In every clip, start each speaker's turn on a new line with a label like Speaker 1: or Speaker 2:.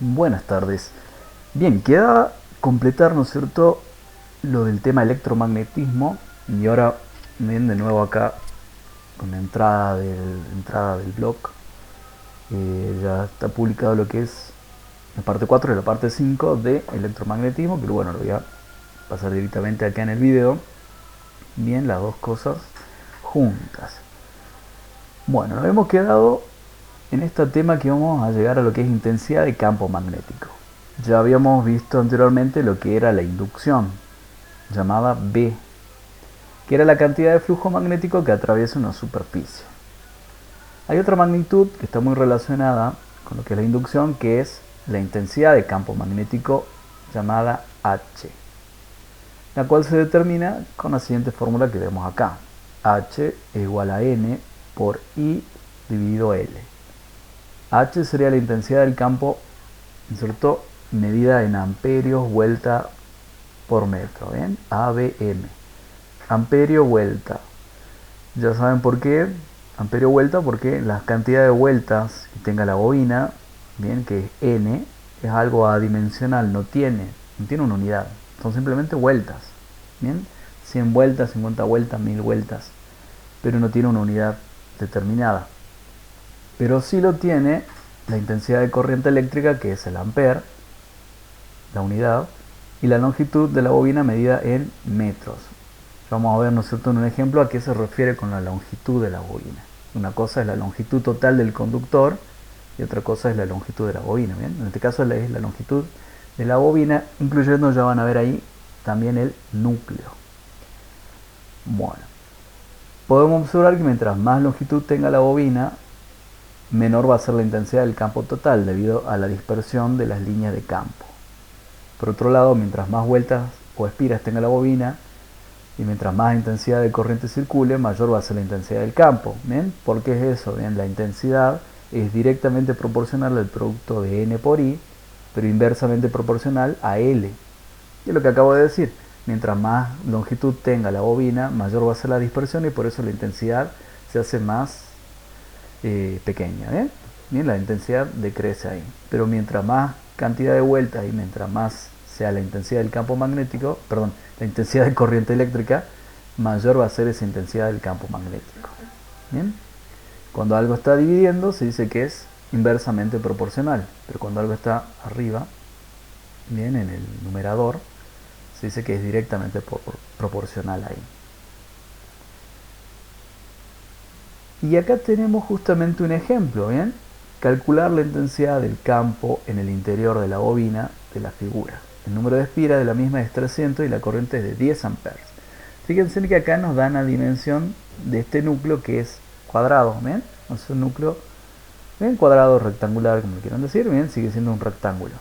Speaker 1: Buenas tardes. Bien, queda completar, ¿no es cierto?, lo del tema electromagnetismo. Y ahora ven de nuevo acá con la entrada del blog. Ya está publicado lo que es la parte 4 y la parte 5 de electromagnetismo, pero bueno, lo voy a pasar directamente acá en el video. Bien, las dos cosas juntas. Bueno, nos hemos quedado en este tema que vamos a llegar a lo que es intensidad de campo magnético. Ya habíamos visto anteriormente lo que era la inducción, llamada B, que era la cantidad de flujo magnético que atraviesa una superficie. Hay otra magnitud que está muy relacionada con lo que es la inducción, que es la intensidad de campo magnético, llamada H, la cual se determina con la siguiente fórmula que vemos acá. H es igual a N por I dividido L. H sería la intensidad del campo, ¿cierto?, medida en amperios vuelta por metro, ¿bien? ABM. Amperio vuelta. Ya saben por qué. Amperio vuelta porque la cantidad de vueltas que tenga la bobina, bien, que es N, es algo adimensional, no tiene una unidad. Son simplemente vueltas, bien. 100 vueltas, 50 vueltas, 1000 vueltas, pero no tiene una unidad determinada. Pero sí lo tiene la intensidad de corriente eléctrica, que es el ampere, la unidad, y la longitud de la bobina medida en metros. Vamos a ver, ¿no es cierto?, en un ejemplo a qué se refiere con la longitud de la bobina. Una cosa es la longitud total del conductor y otra cosa es la longitud de la bobina, ¿bien? En este caso es la longitud de la bobina, incluyendo, ya van a ver ahí, también el núcleo. Bueno, podemos observar que mientras más longitud tenga la bobina, menor va a ser la intensidad del campo total debido a la dispersión de las líneas de campo. Por otro lado, mientras más vueltas o espiras tenga la bobina y mientras más intensidad de corriente circule, mayor va a ser la intensidad del campo. ¿Bien? ¿Por qué es eso? Bien, la intensidad es directamente proporcional al producto de N por I, pero inversamente proporcional a L. Y es lo que acabo de decir. Mientras más longitud tenga la bobina, mayor va a ser la dispersión y por eso la intensidad se hace más pequeña. Bien, la intensidad decrece ahí. Pero mientras más cantidad de vueltas y mientras más sea la intensidad del campo magnético, perdón, la intensidad de corriente eléctrica, mayor va a ser esa intensidad del campo magnético. Bien, cuando algo está dividiendo se dice que es inversamente proporcional, pero cuando algo está arriba, bien, en el numerador, se dice que es directamente proporcional ahí. Y acá tenemos justamente un ejemplo, ¿bien? Calcular la intensidad del campo en el interior de la bobina de la figura. El número de espiras de la misma es 300 y la corriente es de 10 amperes. Fíjense que acá nos dan la dimensión de este núcleo, que es cuadrado, ¿bien? Es un núcleo, ¿bien?, cuadrado, rectangular, como quieran decir, ¿bien? Sigue siendo un rectángulo.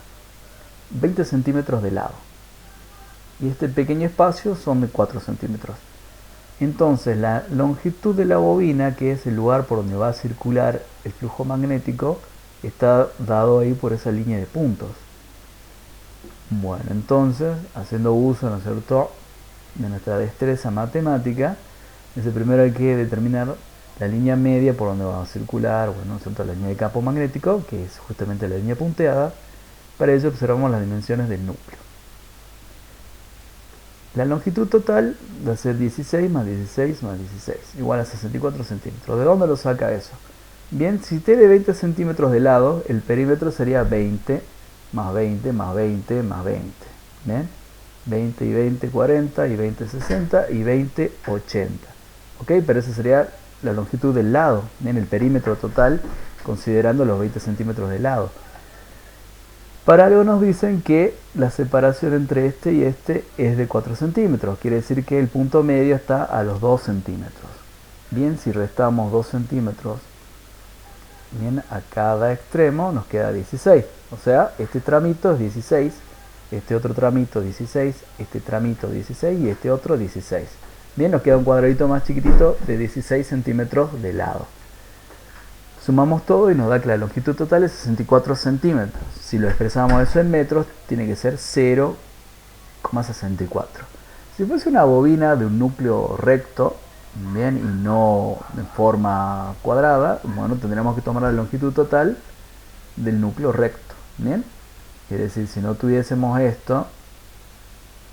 Speaker 1: 20 centímetros de lado. Y este pequeño espacio son de 4 centímetros. Entonces la longitud de la bobina, que es el lugar por donde va a circular el flujo magnético, está dado ahí por esa línea de puntos. Bueno, entonces, haciendo uso, ¿no es cierto?, de nuestra destreza matemática, primero hay que determinar la línea media por donde va a circular, bueno, ¿no es cierto?, la línea de campo magnético, que es justamente la línea punteada. Para ello observamos las dimensiones del núcleo. La longitud total va a ser 16 más 16 más 16, igual a 64 centímetros. ¿De dónde lo saca eso? Bien, si tiene 20 centímetros de lado, el perímetro sería 20 más 20 más 20 más 20. ¿Bien? 20 y 20, 40, y 20, 60, y 20, 80. ¿Ok? Pero esa sería la longitud del lado, ¿bien?, el perímetro total, considerando los 20 centímetros de lado. Para algo nos dicen que la separación entre este y este es de 4 centímetros. Quiere decir que el punto medio está a los 2 centímetros. Bien, si restamos 2 centímetros, bien, a cada extremo nos queda 16. O sea, este tramito es 16, este otro tramito 16, este tramito 16 y este otro 16. Bien, nos queda un cuadradito más chiquitito de 16 centímetros de lado. Sumamos todo y nos da que la longitud total es 64 centímetros. Si lo expresamos eso en metros, tiene que ser 0,64. Si fuese una bobina de un núcleo recto, bien, y no en forma cuadrada, bueno, tendríamos que tomar la longitud total del núcleo recto, bien. Quiere decir, si no tuviésemos esto,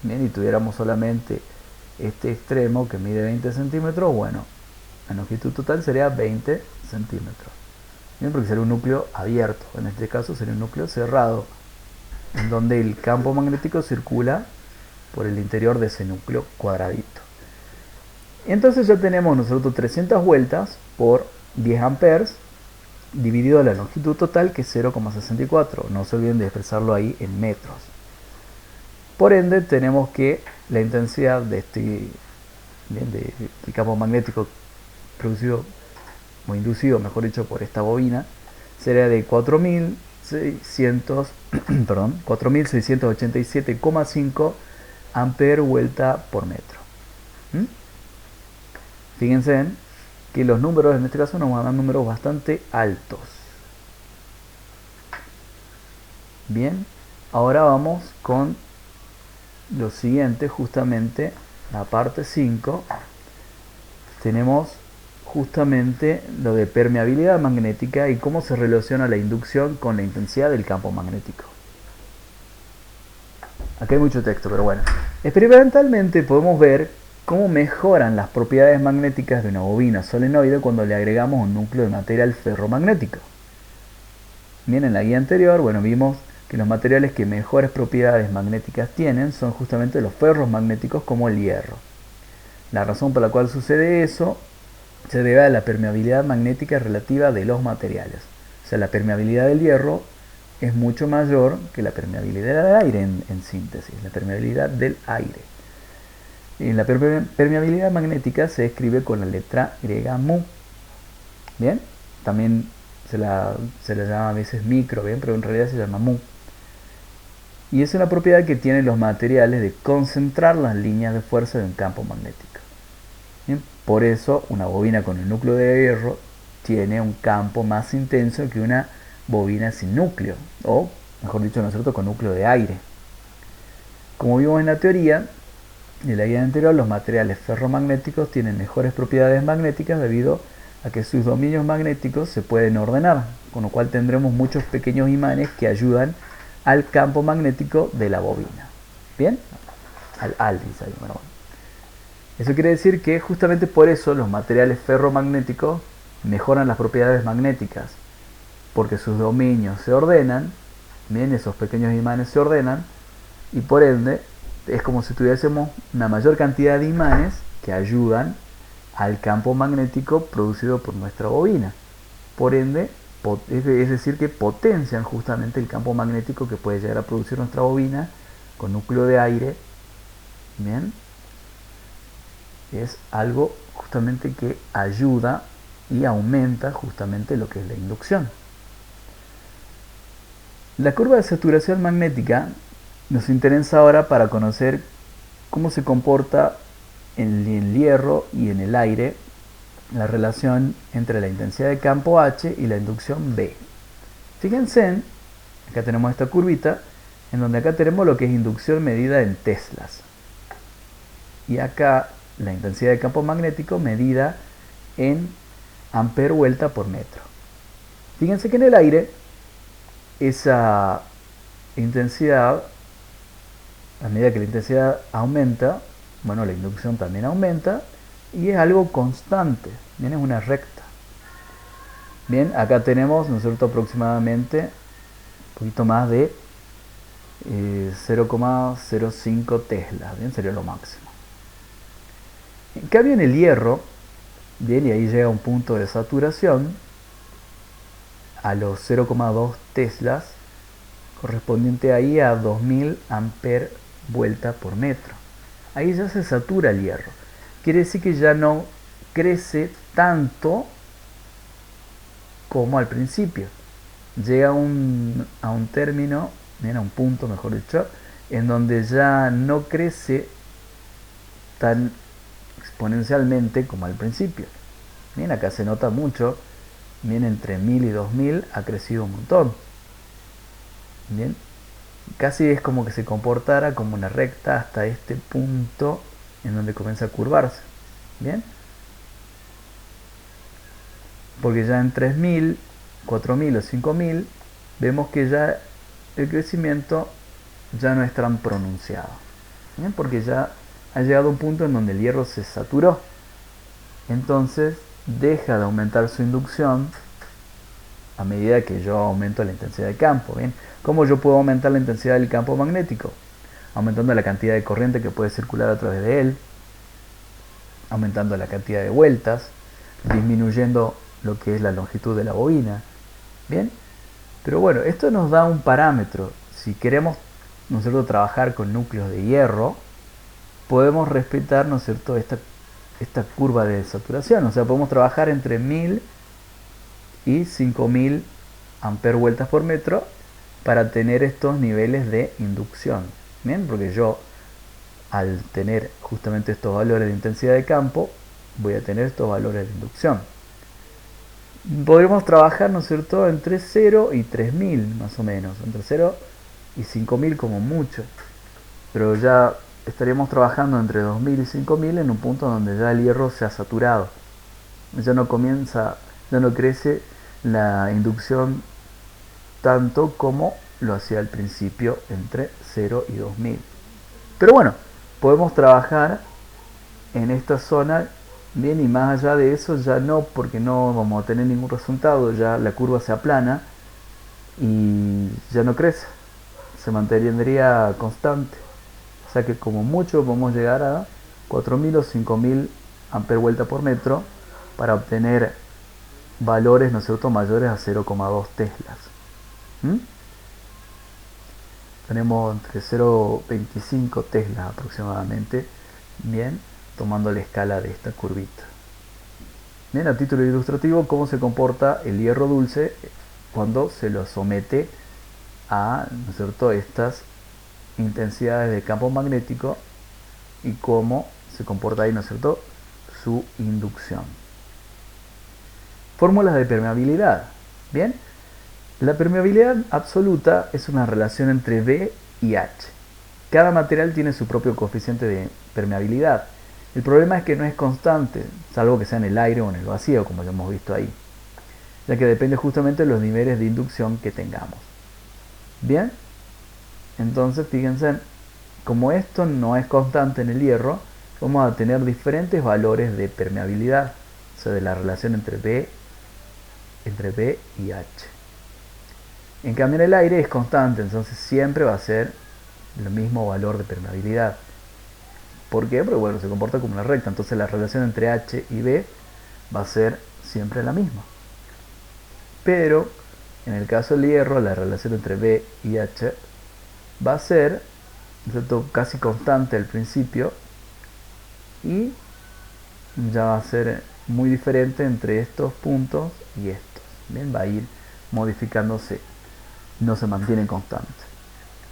Speaker 1: bien, y tuviéramos solamente este extremo que mide 20 centímetros, bueno, la longitud total sería 20 centímetros. Bien, porque sería un núcleo abierto. En este caso sería un núcleo cerrado, en donde el campo magnético circula por el interior de ese núcleo cuadradito. Entonces ya tenemos nosotros 300 vueltas por 10 amperes dividido la longitud total, que es 0,64. No se olviden de expresarlo ahí en metros. Por ende, tenemos que la intensidad de este campo magnético producido o inducido, mejor dicho, por esta bobina, sería de 4687,5 ampere vuelta por metro. Fíjense que los números en este caso nos van a dar números bastante altos. Bien, ahora vamos con lo siguiente, justamente la parte 5. Tenemos justamente lo de permeabilidad magnética y cómo se relaciona la inducción con la intensidad del campo magnético. Aquí hay mucho texto, pero bueno. Experimentalmente podemos ver cómo mejoran las propiedades magnéticas de una bobina solenoide cuando le agregamos un núcleo de material ferromagnético. Bien, en la guía anterior, bueno, vimos que los materiales que mejores propiedades magnéticas tienen son justamente los ferros magnéticos, como el hierro. La razón por la cual sucede eso se debe a la permeabilidad magnética relativa de los materiales. O sea, la permeabilidad del hierro es mucho mayor que la permeabilidad del aire en síntesis, la permeabilidad del aire. Y la permeabilidad magnética se escribe con la letra griega mu. Bien, también se la llama a veces micro, bien, pero en realidad se llama mu. Y es una propiedad que tienen los materiales de concentrar las líneas de fuerza de un campo magnético. Bien, por eso una bobina con el núcleo de hierro tiene un campo más intenso que una bobina sin núcleo, o mejor dicho, ¿no es cierto?, con núcleo de aire. Como vimos en la teoría de la guía anterior, los materiales ferromagnéticos tienen mejores propiedades magnéticas debido a que sus dominios magnéticos se pueden ordenar, con lo cual tendremos muchos pequeños imanes que ayudan al campo magnético de la bobina. ¿Bien? Al dice ahí, bueno. Eso quiere decir que justamente por eso los materiales ferromagnéticos mejoran las propiedades magnéticas, porque sus dominios se ordenan, bien, esos pequeños imanes se ordenan, y por ende es como si tuviésemos una mayor cantidad de imanes que ayudan al campo magnético producido por nuestra bobina. Por ende, es decir, que potencian justamente el campo magnético que puede llegar a producir nuestra bobina con núcleo de aire. Bien, es algo justamente que ayuda y aumenta justamente lo que es la inducción. La curva de saturación magnética nos interesa ahora para conocer cómo se comporta en el hierro y en el aire la relación entre la intensidad de campo H y la inducción B. Fíjense, acá tenemos esta curvita, en donde acá tenemos lo que es inducción medida en teslas. Y acá la intensidad de campo magnético medida en ampere vuelta por metro. Fíjense que en el aire esa intensidad, a medida que la intensidad aumenta, bueno, la inducción también aumenta y es algo constante, bien, es una recta. Bien, acá tenemos, ¿no es cierto?, aproximadamente un poquito más de 0,05 teslas, bien, sería lo máximo. En cambio en el hierro, bien, y ahí llega un punto de saturación a los 0,2 teslas, correspondiente ahí a 2000 ampere vuelta por metro. Ahí ya se satura el hierro. Quiere decir que ya no crece tanto como al principio. Llega a un término, a un punto, mejor dicho, en donde ya no crece tan exponencialmente como al principio. Bien, acá se nota mucho. Bien, entre 1000 y 2000 ha crecido un montón. Bien, casi es como que se comportara como una recta hasta este punto en donde comienza a curvarse. Bien, porque ya en 3000, 4000 o 5000 vemos que ya el crecimiento ya no es tan pronunciado. ¿Bien? Porque ya ha llegado a un punto en donde el hierro se saturó. Entonces deja de aumentar su inducción a medida que yo aumento la intensidad de campo. ¿Bien? ¿Cómo yo puedo aumentar la intensidad del campo magnético? Aumentando la cantidad de corriente que puede circular a través de él, aumentando la cantidad de vueltas, disminuyendo lo que es la longitud de la bobina. Bien, pero bueno, esto nos da un parámetro. Si queremos, ¿no es cierto?, trabajar con núcleos de hierro, podemos respetar, ¿no es cierto?, esta curva de saturación. O sea, podemos trabajar entre 1000 y 5000 amper vueltas por metro para tener estos niveles de inducción. Bien, porque yo al tener justamente estos valores de intensidad de campo voy a tener estos valores de inducción. Podremos trabajar, ¿no es cierto?, entre 0 y 3000 más o menos, entre 0 y 5000 como mucho, pero ya estaríamos trabajando entre 2000 y 5000 en un punto donde ya el hierro se ha saturado, ya no crece la inducción tanto como lo hacía al principio entre 0 y 2000. Pero bueno, podemos trabajar en esta zona. Bien, y más allá de eso ya no, porque no vamos a tener ningún resultado, ya la curva se aplana y ya no crece, se mantendría constante. O sea que como mucho podemos llegar a 4000 o 5000 amper vuelta por metro para obtener valores, ¿no es cierto?, mayores a 0,2 teslas. Tenemos entre 0,25 teslas aproximadamente, bien, tomando la escala de esta curvita. Bien, a título ilustrativo, cómo se comporta el hierro dulce cuando se lo somete a, ¿no es cierto?, estas intensidades de campo magnético y cómo se comporta ahí, ¿no es cierto?, su inducción. Fórmulas de permeabilidad. Bien, la permeabilidad absoluta es una relación entre B y H. Cada material tiene su propio coeficiente de permeabilidad. El problema es que no es constante, salvo que sea en el aire o en el vacío, como ya hemos visto ahí, ya que depende justamente de los niveles de inducción que tengamos. Bien, entonces fíjense, como esto no es constante en el hierro, vamos a tener diferentes valores de permeabilidad, o sea, de la relación entre B y H. En cambio en el aire es constante, entonces siempre va a ser el mismo valor de permeabilidad. ¿Por qué? Porque bueno, se comporta como una recta, entonces la relación entre H y B va a ser siempre la misma. Pero en el caso del hierro, la relación entre B y H va a ser, ¿cierto?, casi constante al principio y ya va a ser muy diferente entre estos puntos y estos. Bien, va a ir modificándose, no se mantiene constante.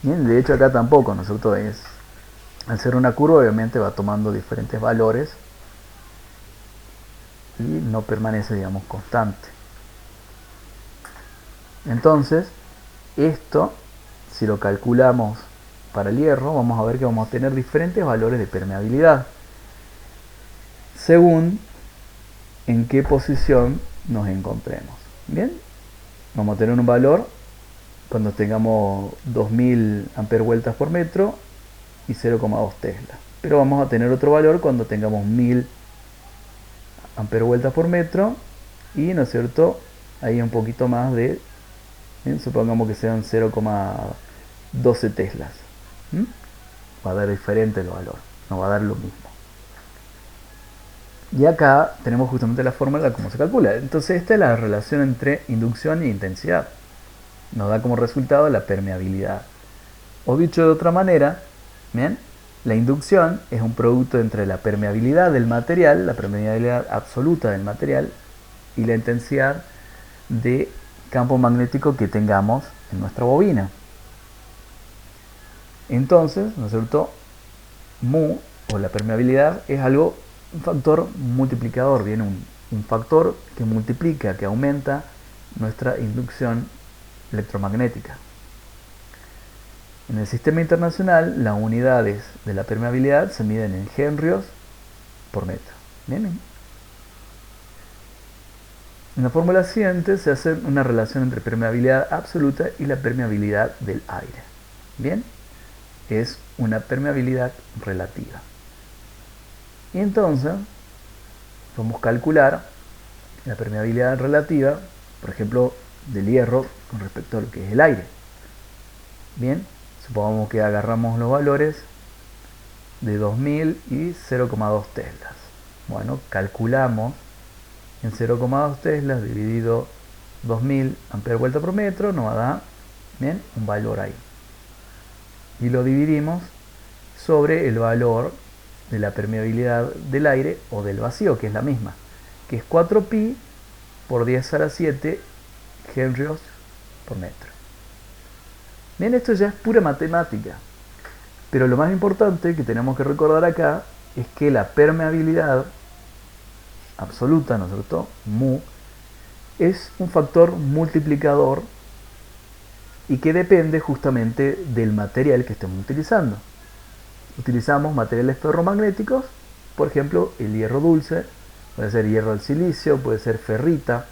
Speaker 1: Bien, de hecho acá tampoco, ¿no es cierto?, al ser una curva obviamente va tomando diferentes valores y no permanece, digamos, constante. Entonces, esto, si lo calculamos para el hierro, vamos a ver que vamos a tener diferentes valores de permeabilidad según en qué posición nos encontremos. Bien, vamos a tener un valor cuando tengamos 2000 amper vueltas por metro y 0,2 tesla, pero vamos a tener otro valor cuando tengamos 1000 amper vueltas por metro y, ¿no es cierto?, ahí un poquito más de, ¿bien?, supongamos que sean 0,12 teslas. Va a dar diferente el valor, no va a dar lo mismo. Y acá tenemos justamente la fórmula de cómo se calcula. Entonces esta es la relación entre inducción e intensidad. Nos da como resultado la permeabilidad. O dicho de otra manera, ¿bien?, la inducción es un producto entre la permeabilidad del material, la permeabilidad absoluta del material, y la intensidad de campo magnético que tengamos en nuestra bobina. Entonces, ¿no es cierto?, mu, o la permeabilidad, es un factor multiplicador, viene un factor que multiplica, que aumenta nuestra inducción electromagnética. En el sistema internacional, las unidades de la permeabilidad se miden en henrios por metro. ¿Bien? En la fórmula siguiente se hace una relación entre permeabilidad absoluta y la permeabilidad del aire. Bien, es una permeabilidad relativa. Y entonces podemos calcular la permeabilidad relativa, por ejemplo, del hierro con respecto a lo que es el aire. Bien, supongamos que agarramos los valores de 2000 y 0,2 teslas. Bueno, calculamos en 0,2 teslas dividido 2000 amperes vuelta por metro, nos va a dar, bien, un valor ahí. Y lo dividimos sobre el valor de la permeabilidad del aire o del vacío, que es la misma, que es 4pi por 10 a la 7 henrios por metro. Bien, esto ya es pura matemática, pero lo más importante que tenemos que recordar acá es que la permeabilidad absoluta, ¿no es cierto?, mu, es un factor multiplicador y que depende justamente del material que estemos utilizando. Utilizamos materiales ferromagnéticos, por ejemplo, el hierro dulce, puede ser hierro del silicio, puede ser ferrita.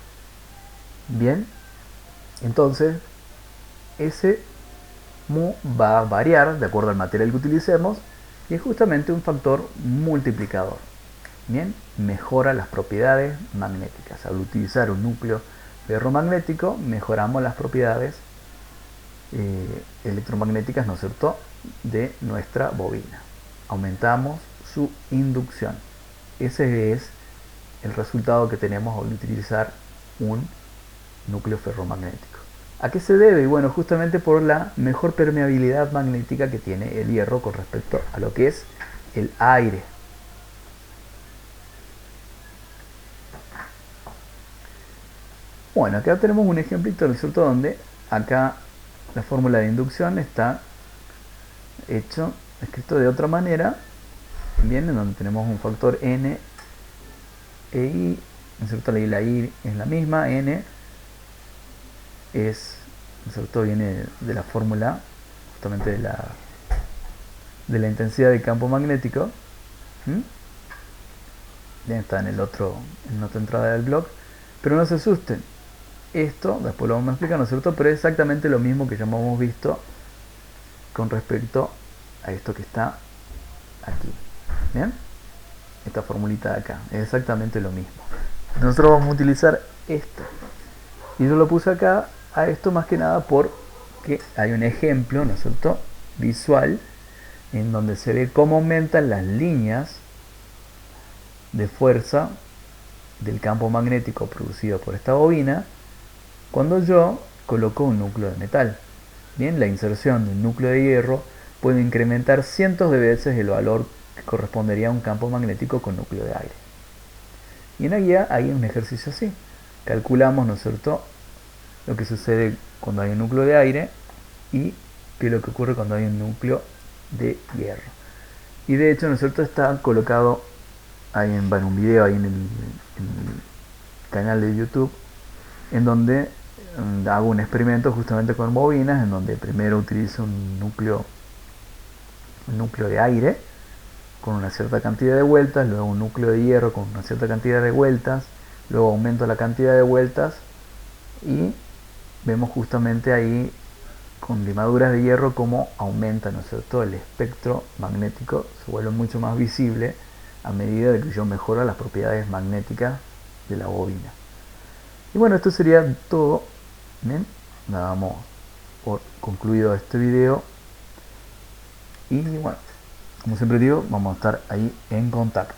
Speaker 1: Bien, entonces ese mu va a variar de acuerdo al material que utilicemos y es justamente un factor multiplicador. Bien, mejora las propiedades magnéticas. Al utilizar un núcleo ferromagnético mejoramos las propiedades electromagnéticas, ¿no es cierto?, de nuestra bobina. Aumentamos su inducción. Ese es el resultado que tenemos al utilizar un núcleo ferromagnético. ¿A qué se debe? Bueno, justamente por la mejor permeabilidad magnética que tiene el hierro con respecto a lo que es el aire. Bueno, acá tenemos un ejemplito, ¿no es cierto?, donde acá la fórmula de inducción está escrito de otra manera, bien, en donde tenemos un factor N e I, ¿no es cierto? La I es la misma, N es, ¿no es cierto?, viene de la fórmula justamente de la intensidad del campo magnético. Bien, está en la otra entrada del blog, pero no se asusten, esto después lo vamos a explicar, ¿no es cierto?, pero es exactamente lo mismo que ya hemos visto con respecto a esto que está aquí. Bien, esta formulita de acá es exactamente lo mismo. Nosotros vamos a utilizar esto y yo lo puse acá a esto más que nada porque hay un ejemplo, ¿no es cierto?, visual en donde se ve cómo aumentan las líneas de fuerza del campo magnético producido por esta bobina cuando yo coloco un núcleo de metal. Bien, la inserción de un núcleo de hierro puede incrementar cientos de veces el valor que correspondería a un campo magnético con núcleo de aire. Y en la guía hay un ejercicio así. Calculamos, ¿no es cierto?, lo que sucede cuando hay un núcleo de aire y qué es lo que ocurre cuando hay un núcleo de hierro. Y de hecho, ¿no es cierto?, está colocado ahí en un video ahí en el canal de YouTube en donde hago un experimento justamente con bobinas en donde primero utilizo un núcleo de aire con una cierta cantidad de vueltas, luego un núcleo de hierro con una cierta cantidad de vueltas, luego aumento la cantidad de vueltas y vemos justamente ahí con limaduras de hierro cómo aumenta, ¿no es cierto?, el espectro magnético, se vuelve mucho más visible a medida de que yo mejoro las propiedades magnéticas de la bobina. Y bueno, esto sería todo. Bien, damos por concluido este video y bueno, como siempre digo, vamos a estar ahí en contacto.